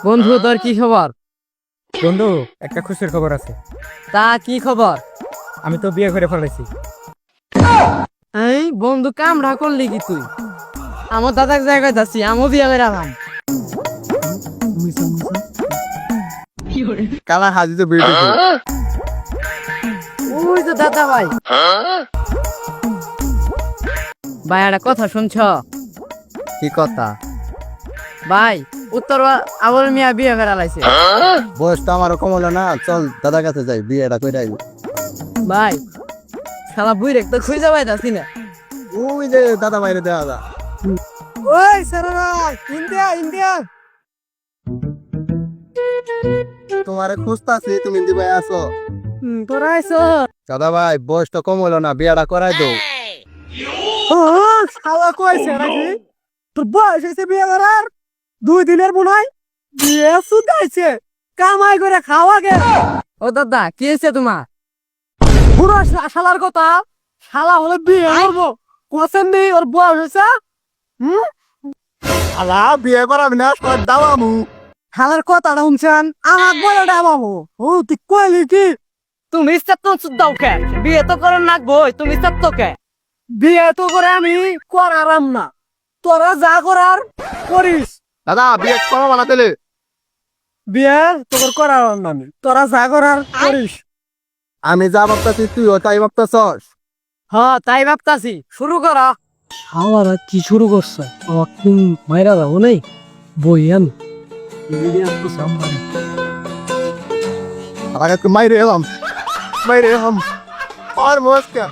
বন্ধু তোর কি খবর? বন্ধু, একটা খুশির খবর আছে। তা কি খবর? আমি তো বিয়ে করে ফেলেছি। এই বন্ধু কামড়া করলি কি তুই? আমার দাদার জায়গায় যাচ্ছি, আমিও বিয়ে করে আলাম। কালা হাজি তো বিয়ে ওই তো দাদা ভাই। ভাই একটা কথা শুনছ? কি কথা? ভাই উত্তর আবুল মিয়া বিয়ে করে আলাইছে। বয়স তো আমারও কম হলো না, চল দাদার কাছে যাই, বিয়েটা করে আইব। ভাই শালা বুই রেখ তো খুঁজে পাইতাছি না। ওই যে দাদা বাইরে দেওয়া দা। ওই সারা ইন্ডিয়া ইন্ডিয়া। তোমারে খুঁজতাছি, তুমি দিবে আসো। তোরা আইছো? দাদা ভাই, বয়স তো কম হলো না, বিয়েটা করাই দাও। ও শালা কইছে নাকি? তোর বয়স হয়েছে বিয়ে করার? 2 দিনের বোনাই বিয়ে সুদাইছে, কামাই করে খাওয়া গে। ও দাদা কি হয়েছে তোমার? পুরো শালার কথা, শালা হলে বিয়ে করবো কোসেন নেই, ওর বয়স হয়েছে। আলা বিয়ে করাবি না, সব দাবামু। শালার কথাটা শুনছেন, আমার বয়টা বাবু। ও তুই কইলি কি? তুমি ইচ্ছা তো দাও কে, বিয়ে তো করে নাকবই, তুমি ইচ্ছা তো কে? বিয়ে তো করে আমি করারাম না, তোরা যা করার করিস। দাদা বিয়ে করাবো না তাহলে? বিয়ে তোর করারাম না, তোরা যা করার করিস। আমি যা ভাবতাছি তুইও তাই ভাবতাছস। হ্যাঁ তাই ভাবতাছি, শুরু করা। আমার কি শুরু করছে? আমার কোন মাইরা যাবো নেই বইয়ান। আগে একটু মাইরে এলাম, মাইরে এলাম। আর মস্কা